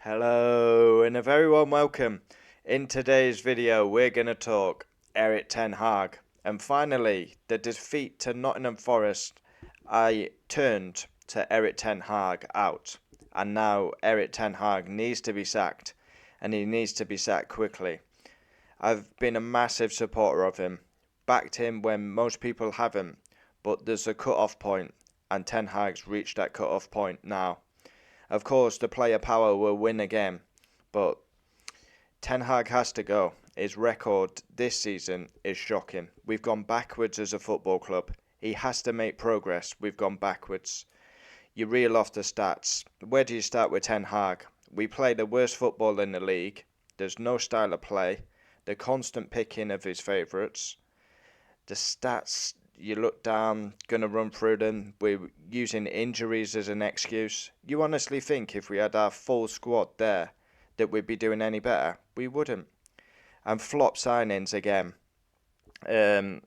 Hello and a very warm welcome. In today's video we're going to talk Erik ten Hag, and finally the defeat to Nottingham Forest. I turned to Erik ten Hag out, and now Erik ten Hag needs to be sacked, and he needs to be sacked quickly. I've been a massive supporter of him, backed him when most people haven't, but there's a cut-off point and Ten Hag's reached that cut-off point now. Of course, the player power will win again, but Ten Hag has to go. His record this season is shocking. We've gone backwards as a football club. He has to make progress. We've gone backwards. You reel off the stats. Where do you start with Ten Hag? We play the worst football in the league. There's no style of play. The constant picking of his favourites. The stats, you look down, gonna run through them. We're using injuries as an excuse. You honestly think if we had our full squad there that we'd be doing any better? We wouldn't. And flop signings again. There's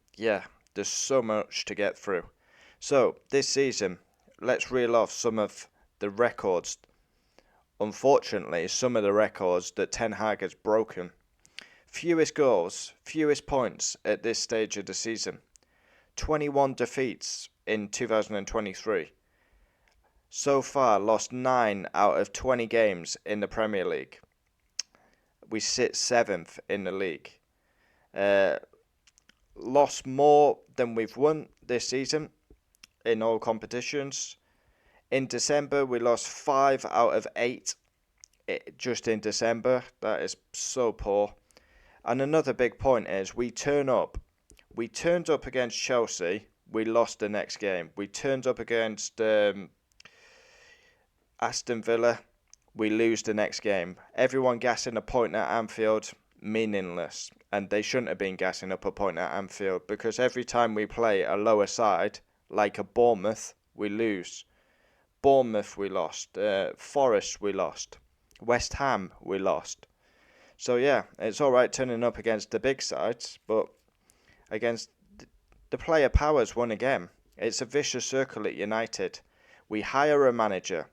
so much to get through. So this season, let's reel off some of the records. Unfortunately, some of the records that Ten Hag has broken. Fewest goals, fewest points at this stage of the season. 21 defeats in 2023. So far, lost 9 out of 20 games in the Premier League. We sit 7th in the league. Lost more than we've won this season in all competitions. In December, we lost 5 out of 8 just in December. That is so poor. And another big point is we turn up. We turned up against Chelsea. We lost the next game. We turned up against Aston Villa. We lose the next game. Everyone gassing a point at Anfield, meaningless. And they shouldn't have been gassing up a point at Anfield, because every time we play a lower side, like a Bournemouth, we lose. Bournemouth we lost. Forest we lost. West Ham we lost. So yeah, it's alright turning up against the big sides, but against the player powers won again. It's a vicious circle at United. We hire a manager.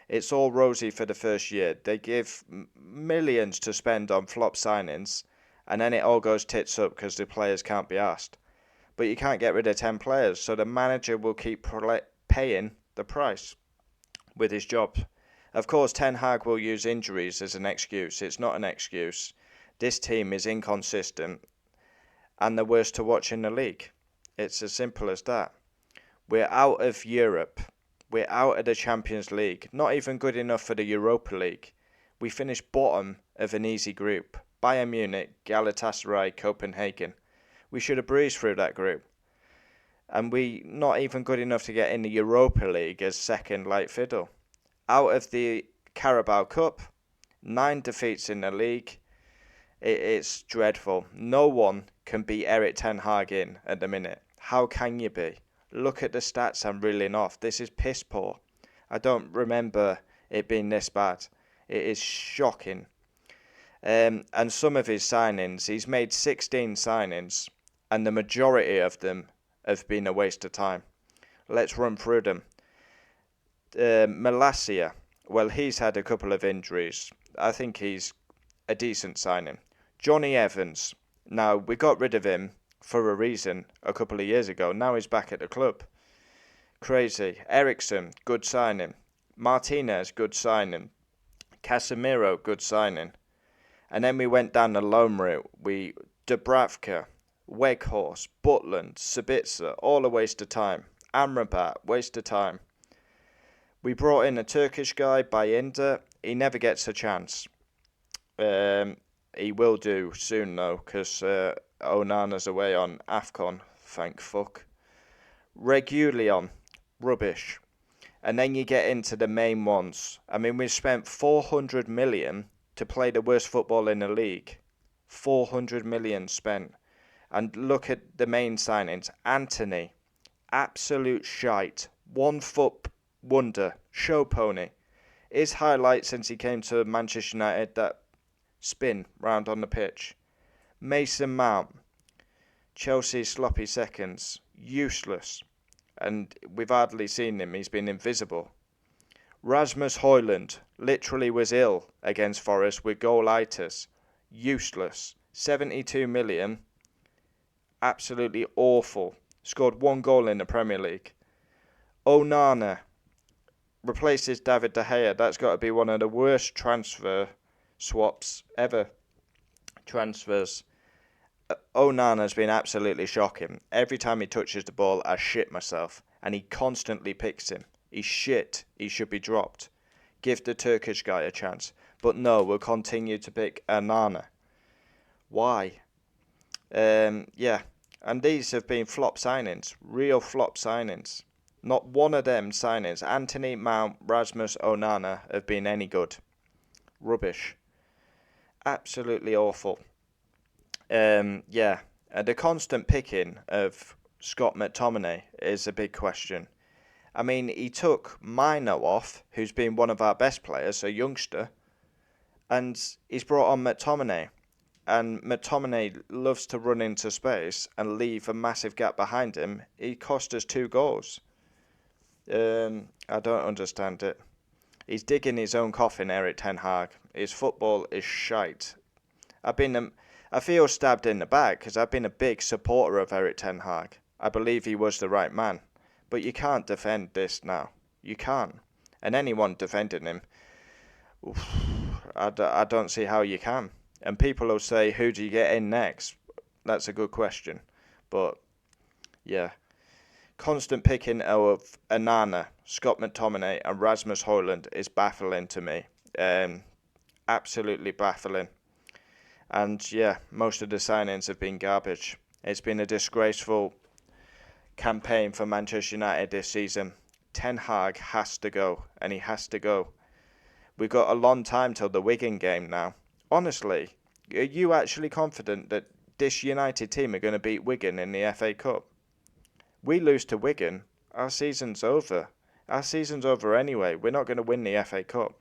It's all rosy for the first year. They give millions to spend on flop signings, and then it all goes tits up because the players can't be asked. But you can't get rid of 10 players, so the manager will keep paying the price with his job. Of course, Ten Hag will use injuries as an excuse. It's not an excuse. This team is inconsistent and the worst to watch in the league. It's as simple as that. We're out of Europe. We're out of the Champions League. Not even good enough for the Europa League. We finished bottom of an easy group. Bayern Munich, Galatasaray, Copenhagen. We should have breezed through that group. And we not even good enough to get in the Europa League as second light fiddle. Out of the Carabao Cup, 9 defeats in the league. It's dreadful. No one can beat Erik ten Hag in at the minute. How can you be? Look at the stats I'm reeling off. This is piss poor. I don't remember it being this bad. It is shocking. And some of his signings, he's made 16 signings, and the majority of them have been a waste of time. Let's run through them. Malacia, well, he's had a couple of injuries. I think he's a decent signing. Johnny Evans, now we got rid of him for a reason a couple of years ago. Now he's back at the club. Crazy. Ericsson, good signing. Martinez, good signing. Casemiro, good signing. And then we went down the loan route. Dubravka, Weghorst, Butland, Sabitzer, all a waste of time. Amrabat, waste of time. We brought in a Turkish guy, Bayindir. He never gets a chance. He will do soon, though, because Onana's away on AFCON. Thank fuck. Reguilon, rubbish. And then you get into the main ones. I mean, we've spent 400 million to play the worst football in the league. 400 million spent. And look at the main signings. Anthony, absolute shite. 1 foot wonder, show pony. His highlight since he came to Manchester United, that spin round on the pitch. Mason Mount, Chelsea's sloppy seconds, useless. And we've hardly seen him, he's been invisible. Rasmus Højlund literally was ill against Forest with goalitis. Useless. 72 million. Absolutely awful. Scored 1 goal in the Premier League. Onana replaces David De Gea. That's got to be one of the worst transfer swaps ever. Transfers. Onana's been absolutely shocking. Every time he touches the ball, I shit myself. And he constantly picks him. He's shit. He should be dropped. Give the Turkish guy a chance. But no, we'll continue to pick Onana. Why? Yeah. And these have been flop signings. Real flop signings. Not one of them signings, Anthony, Mount, Rasmus, Onana, have been any good. Rubbish. Absolutely awful. Yeah. The constant picking of Scott McTominay is a big question. I mean, he took Mino off, who's been one of our best players, a youngster, and he's brought on McTominay. And McTominay loves to run into space and leave a massive gap behind him. He cost us 2 goals. I don't understand it. He's digging his own coffin, Erik ten Hag. His football is shite. I feel stabbed in the back because I've been a big supporter of Erik ten Hag. I believe he was the right man. But you can't defend this now. You can't. And anyone defending him, I don't see how you can. And people will say, who do you get in next? That's a good question. But, yeah. Constant picking of Onana, Scott McTominay and Rasmus Højlund is baffling to me. Absolutely baffling. And, yeah, most of the signings have been garbage. It's been a disgraceful campaign for Manchester United this season. Ten Hag has to go, and he has to go. We've got a long time till the Wigan game now. Honestly, are you actually confident that this United team are going to beat Wigan in the FA Cup? We lose to Wigan, our season's over. Our season's over anyway. We're not going to win the FA Cup.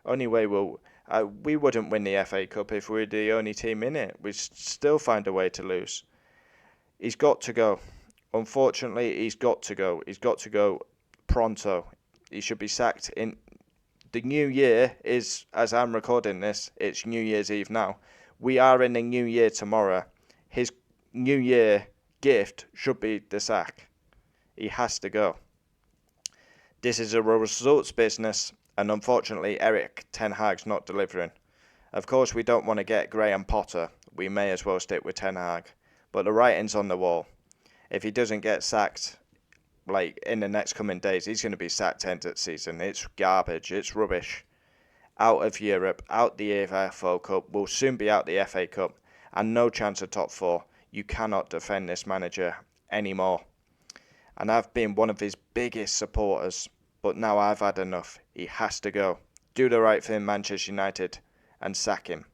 Only way we wouldn't win the FA Cup if we were the only team in it. We'd still find a way to lose. He's got to go. Unfortunately, he's got to go. He's got to go pronto. He should be sacked in... The new year is, as I'm recording this, it's New Year's Eve now. We are in the new year tomorrow. His New Year gift should be the sack. He has to go. This is a results business, and unfortunately, Erik ten Hag's not delivering. Of course, we don't want to get Graham Potter. We may as well stick with Ten Hag. But the writing's on the wall. If he doesn't get sacked, in the next coming days, he's going to be sacked end of season. It's garbage. It's rubbish. Out of Europe, out the EFL Cup. We'll soon be out the FA Cup. And no chance of top 4. You cannot defend this manager anymore. And I've been one of his biggest supporters. But now I've had enough. He has to go. Do the right thing, Manchester United. And sack him.